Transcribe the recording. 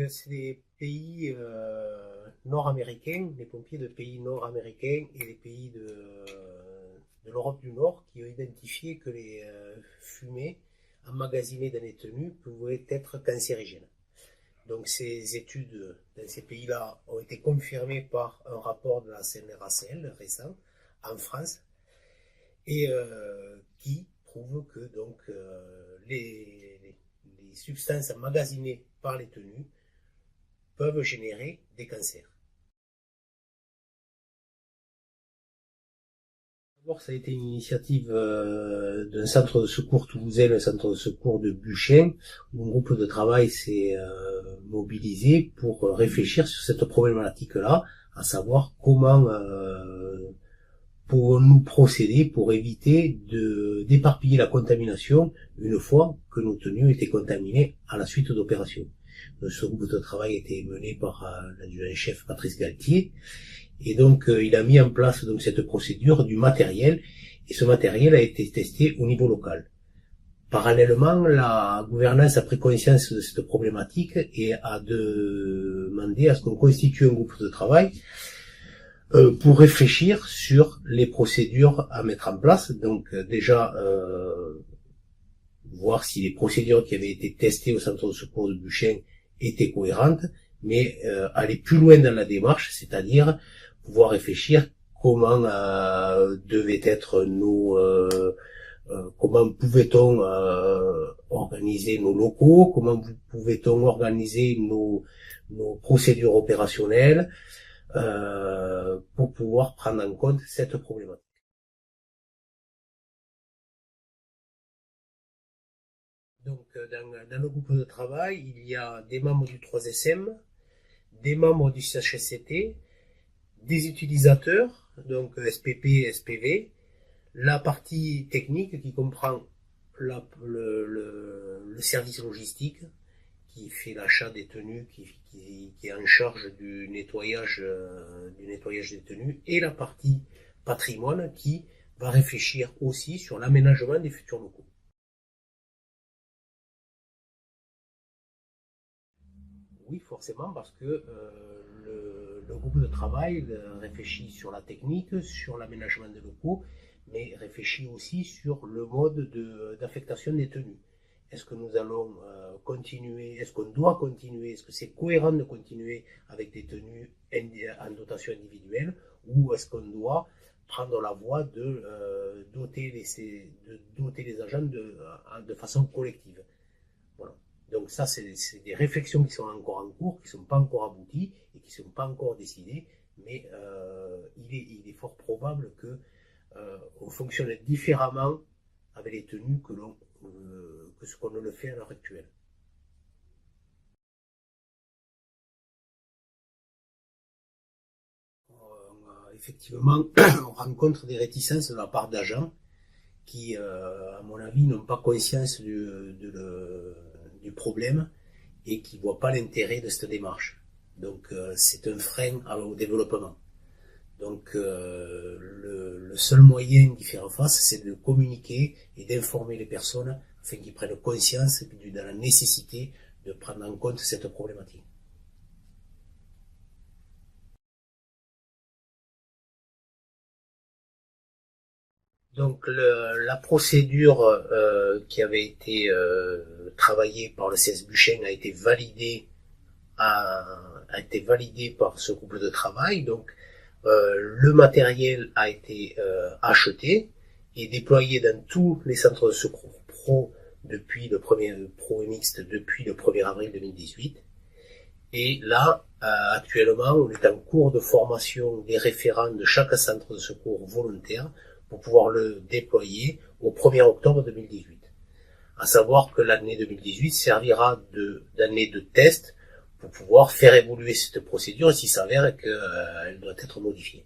C'est des pays nord-américains, des pompiers de pays nord-américains et des pays de l'Europe du Nord qui ont identifié que les fumées emmagasinées dans les tenues pouvaient être cancérigènes. Donc ces études dans ces pays-là ont été confirmées par un rapport de la CNRACL récent en France et qui prouve que les substances emmagasinées par les tenues peuvent générer des cancers. D'abord, ça a été une initiative d'un centre de secours toulousain, le centre de secours de Buchin, où un groupe de travail s'est mobilisé pour réfléchir sur cette problématique-là, à savoir comment pouvons-nous procéder pour éviter d'éparpiller la contamination une fois que nos tenues étaient contaminées à la suite d'opérations. Ce groupe de travail a été mené par l'adjudant-chef Patrice Galtier, et donc il a mis en place donc cette procédure du matériel, et ce matériel a été testé au niveau local. Parallèlement, la gouvernance a pris conscience de cette problématique et a demandé à ce qu'on constitue un groupe de travail pour réfléchir sur les procédures à mettre en place. Donc déjà voir si les procédures qui avaient été testées au centre de secours de Buchin étaient cohérentes, mais aller plus loin dans la démarche, c'est-à-dire pouvoir réfléchir comment devaient être comment pouvait-on organiser nos locaux, comment pouvait-on organiser nos procédures opérationnelles pour pouvoir prendre en compte cette problématique. Donc dans le groupe de travail, il y a des membres du 3SM, des membres du CHSCT, des utilisateurs, donc SPP, SPV, la partie technique qui comprend le service logistique qui fait l'achat des tenues, qui est en charge du nettoyage des tenues, et la partie patrimoine qui va réfléchir aussi sur l'aménagement des futurs locaux. Oui, forcément, parce que le groupe de travail réfléchit sur la technique, sur l'aménagement des locaux, mais réfléchit aussi sur le mode d'affectation des tenues. Est-ce que nous allons continuer, est-ce qu'on doit continuer, est-ce que c'est cohérent de continuer avec des tenues en dotation individuelle, ou est-ce qu'on doit prendre la voie de doter les agents de façon collective. Voilà. Donc ça, c'est des réflexions qui sont encore en cours, qui ne sont pas encore abouties et qui ne sont pas encore décidées, mais il est fort probable que on fonctionne différemment avec les tenues que ce qu'on le fait à l'heure actuelle. Effectivement, on rencontre des réticences de la part d'agents qui, à mon avis, n'ont pas conscience du problème et qui ne voient pas l'intérêt de cette démarche. Donc c'est un frein au développement. Donc le seul moyen d'y faire face, c'est de communiquer et d'informer les personnes afin qu'ils prennent conscience de la nécessité de prendre en compte cette problématique. Donc la procédure qui avait été travaillée par le CS Buchin a été validée par ce groupe de travail. Donc le matériel a été acheté et déployé dans tous les centres de secours pro depuis le premier pro et mixte depuis le 1er avril 2018. Et là, actuellement, on est en cours de formation des référents de chaque centre de secours volontaire pour pouvoir le déployer au 1er octobre 2018. À savoir que l'année 2018 servira d'année de test pour pouvoir faire évoluer cette procédure s'il s'avère qu'elle doit être modifiée.